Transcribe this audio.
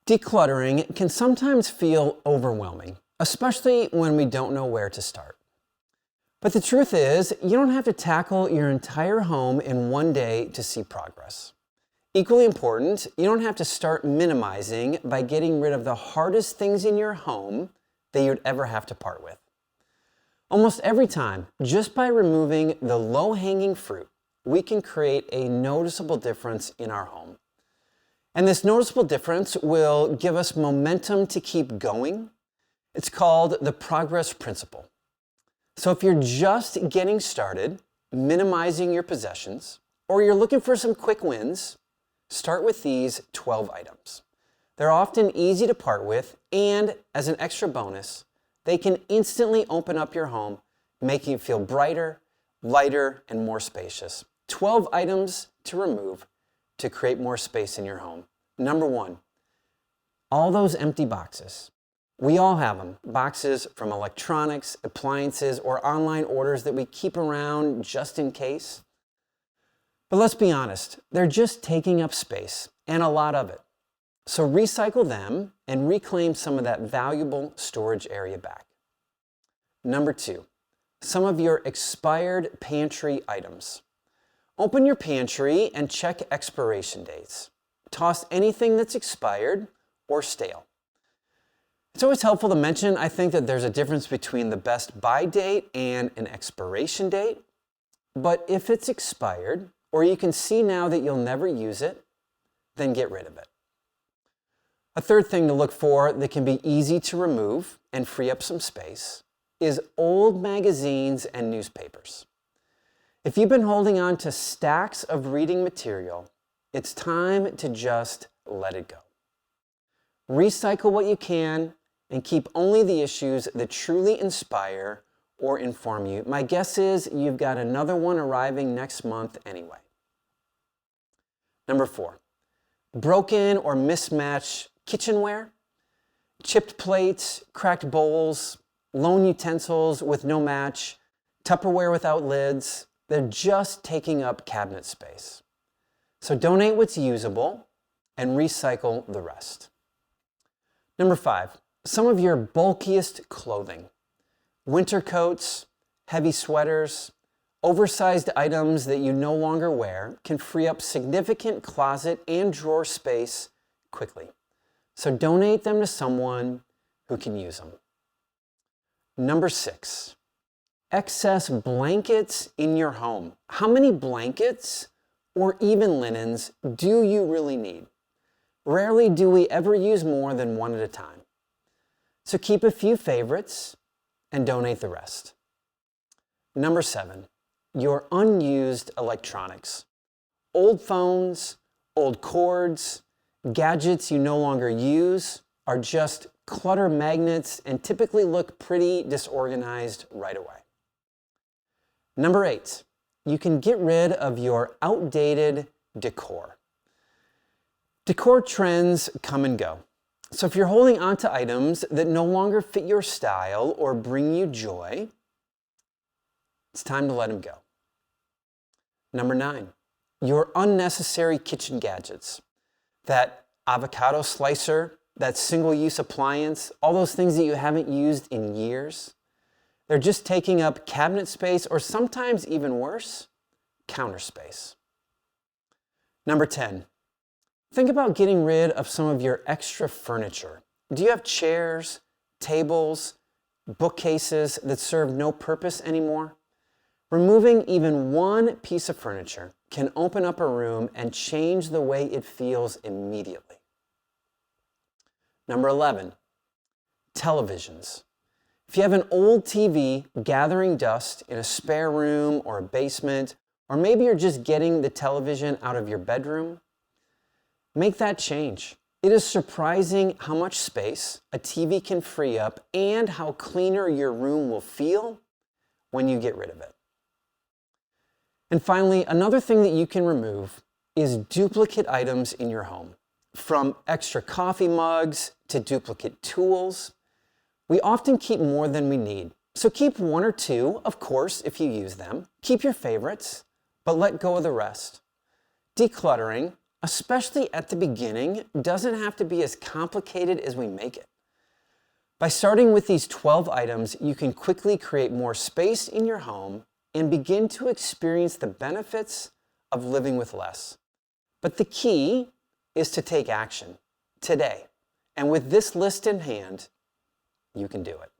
Decluttering can sometimes feel overwhelming, especially when we don't know where to start. But the truth is, you don't have to tackle your entire home in one day to see progress. Equally important, you don't have to start minimizing by getting rid of the hardest things in your home that you'd ever have to part with. Almost every time, just by removing the low-hanging fruit, we can create a noticeable difference in our home. And this noticeable difference will give us momentum to keep going. It's called the progress principle. So if you're just getting started, minimizing your possessions, or you're looking for some quick wins, start with these 12 items. They're often easy to part with, and as an extra bonus, they can instantly open up your home, making it feel brighter, lighter, and more spacious. 12 items to remove to create more space in your home. Number 1, all those empty boxes. We all have them. Boxes from electronics, appliances, or online orders that we keep around just in case. But let's be honest, they're just taking up space, and a lot of it. So recycle them and reclaim some of that valuable storage area back. Number 2, some of your expired pantry items. Open your pantry and check expiration dates. Toss anything that's expired or stale. It's always helpful to mention, I think, that there's a difference between the best buy date and an expiration date. But if it's expired, or you can see now that you'll never use it, then get rid of it. A third thing to look for that can be easy to remove and free up some space is old magazines and newspapers. If you've been holding on to stacks of reading material, it's time to just let it go. Recycle what you can and keep only the issues that truly inspire or inform you. My guess is you've got another one arriving next month anyway. Number 4, broken or mismatched kitchenware, chipped plates, cracked bowls, lone utensils with no match, Tupperware without lids. They're just taking up cabinet space. So donate what's usable and recycle the rest. Number 5, some of your bulkiest clothing. Winter coats, heavy sweaters, oversized items that you no longer wear can free up significant closet and drawer space quickly. So donate them to someone who can use them. Number 6, excess blankets in your home. How many blankets or even linens do you really need? Rarely do we ever use more than one at a time. So keep a few favorites and donate the rest. Number 7, your unused electronics. Old phones, old cords, gadgets you no longer use are just clutter magnets and typically look pretty disorganized right away. Number 8, you can get rid of your outdated decor. Decor trends come and go. So if you're holding on to items that no longer fit your style or bring you joy, it's time to let them go. Number 9, your unnecessary kitchen gadgets. That avocado slicer, that single-use appliance, all those things that you haven't used in years. They're just taking up cabinet space, or sometimes even worse, counter space. Number 10, think about getting rid of some of your extra furniture. Do you have chairs, tables, bookcases that serve no purpose anymore? Removing even one piece of furniture can open up a room and change the way it feels immediately. Number 11, televisions. If you have an old TV gathering dust in a spare room or a basement, or maybe you're just getting the television out of your bedroom, make that change. It is surprising how much space a TV can free up and how cleaner your room will feel when you get rid of it. And finally, another thing that you can remove is duplicate items in your home. From extra coffee mugs to duplicate tools, we often keep more than we need. So keep 1 or 2, of course, if you use them. Keep your favorites, but let go of the rest. Decluttering, especially at the beginning, doesn't have to be as complicated as we make it. By starting with these 12 items, you can quickly create more space in your home and begin to experience the benefits of living with less. But the key is to take action today. And with this list in hand, you can do it.